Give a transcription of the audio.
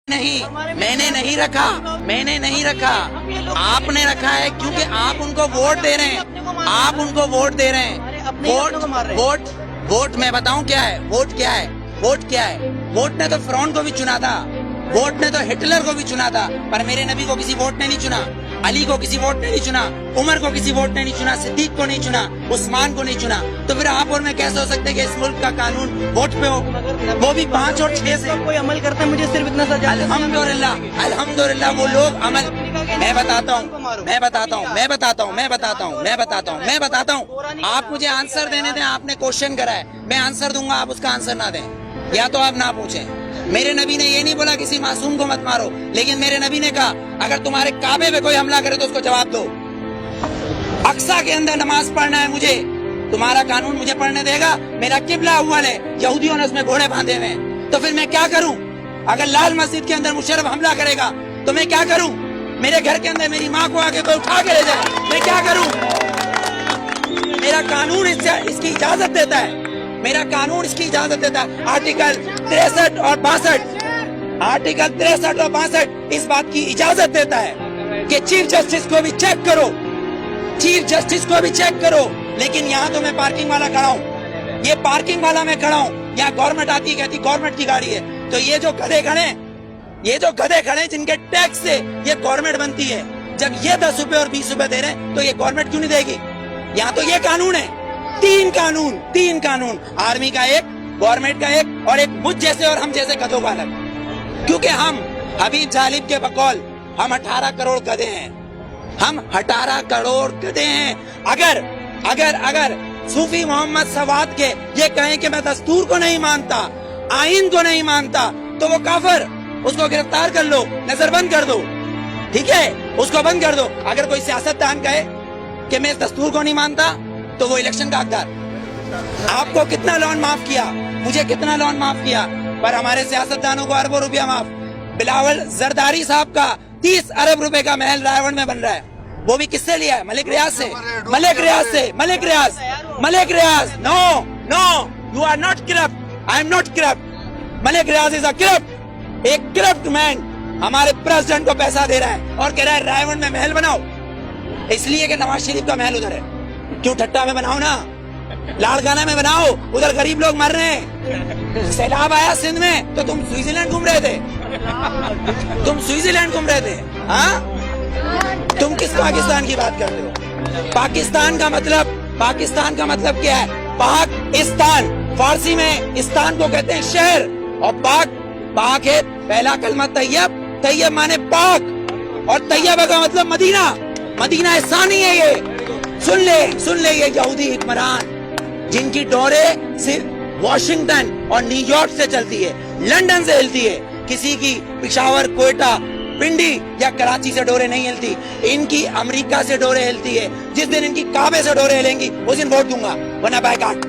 नहीं, मैंने नहीं रखा, मैंने नहीं रखा, आपने रखा है क्योंकि आप उनको वोट दे रहे हैं, आप उनको वोट दे रहे हैं। वोट मैं बताऊं क्या है, वोट क्या है, वोट क्या है। वोट ने तो फिरौन को भी चुना था, वोट ने तो हिटलर को भी चुना था, पर मेरे नबी को किसी वोट ने नहीं चुना, अली को किसी वोट ने नहीं चुना, उमर को किसी वोट ने नहीं चुना, सिद्दीक को नहीं चुना, उस्मान को नहीं चुना। तो फिर आप और मैं कैसे हो सकते कि इस मुल्क का कानून वोट पे हो, वो भी 5 और 6 से कोई अमल करता है। मुझे सिर्फ इतना सा अल्हम्दुलिल्लाह, अल्हम्दुलिल्लाह वो लोग अमल, मैं बताता हूँ, आप मुझे आंसर देने दें। आपने क्वेश्चन करा है, मैं आंसर दूंगा, आप उसका आंसर ना दें, या तो आप ना पूछें। मेरे नबी ने ये नहीं बोला किसी मासूम को मत मारो, लेकिन मेरे नबी ने कहा अगर तुम्हारे काबे पे कोई हमला करे तो उसको जवाब दो। अक्सा के अंदर नमाज पढ़ना है मुझे, तुम्हारा कानून मुझे पढ़ने देगा? मेरा किबला अव्वल है, यहूदियों ने उसमें घोड़े बांधे हुए, तो फिर मैं क्या करूं? अगर लाल मस्जिद के अंदर मुशर्रफ हमला करेगा तो मैं क्या करूं? मेरे घर के अंदर मेरी माँ को आके कोई उठा के ले जाए, मैं क्या करूं? मेरा कानून इसकी इजाजत देता है, मेरा कानून इसकी इजाजत देता है। आर्टिकल 63 और 62, आर्टिकल 63 और 62 इस बात की इजाजत देता है कि चीफ जस्टिस को भी चेक करो, चीफ जस्टिस को भी चेक करो। लेकिन यहाँ तो मैं पार्किंग वाला खड़ा हूँ, ये पार्किंग वाला मैं खड़ा हूँ, यहाँ गवर्नमेंट आती है, कहती गवर्नमेंट की गाड़ी है, तो ये जो गधे खड़े, ये जो गधे खड़े जिनके टैक्स से ये गवर्नमेंट बनती है, जब ये 10 रुपए और 20 रुपए दे रहे हैं तो ये गवर्नमेंट क्यों नहीं देगी? यहाँ तो ये कानून है, तीन कानून, आर्मी का एक, गवर्नमेंट का एक, और एक मुझ जैसे और हम जैसे गधों का अलग। क्योंकि हम हबीब जालिब के बकौल हम 18 करोड़ गधे हैं, हम 18 करोड़ गधे हैं। अगर सूफी मोहम्मद सवाद के ये कहें कि मैं दस्तूर को नहीं मानता, आइन को नहीं मानता, तो वो काफिर, उसको गिरफ्तार कर लो, नजरबंद कर दो, ठीक है, उसको बंद कर दो। अगर कोई सियासतदान कहे कि मैं इस दस्तूर को नहीं मानता तो वो इलेक्शन का हकदार। आपको कितना लोन माफ किया, मुझे कितना लोन माफ किया, पर हमारे सियासतदानों को अरबों रुपया माफ। बिलावल जरदारी साहब का 30 अरब रुपए का महल रायगढ़ में बन रहा है, वो भी किससे लिया है? मलिक रियाज से, Malik Riyaz. No, you are not corrupt, I am not corrupt, Malik Riyaz is a corrupt. एक करप्ट मैन हमारे प्रेसिडेंट को पैसा दे रहा है और कह रहा है रायगढ़ में महल बनाओ, इसलिए कि नवाज शरीफ का महल उधर है। क्यों ठट्टा में बनाओ ना, लाड़काना में बनाओ, उधर गरीब लोग मर रहे हैं। सैलाब आया सिंध में तो तुम स्विट्जरलैंड घूम रहे थे, हाँ? तुम किस पाकिस्तान की बात करते हो? पाकिस्तान का मतलब क्या है? पाकिस्तान, फारसी में इस्तान को कहते हैं शहर, और पाक है पहला कलमा तैयब, तैयब माने पाक, और तैयब का मतलब मदीना सानी है। ये सुन ले ये यहूदी हुक्मरान जिनकी डोरे सिर्फ वॉशिंगटन और न्यूयॉर्क से चलती है, लंदन से हिलती है, किसी की पिशावर, कोयटा, पिंडी या कराची से डोरे नहीं हिलती, इनकी अमेरिका से डोरे हिलती है। जिस दिन इनकी काबे से डोरे हिलेंगी उस दिन वोट दूंगा, वरना बायकॉट।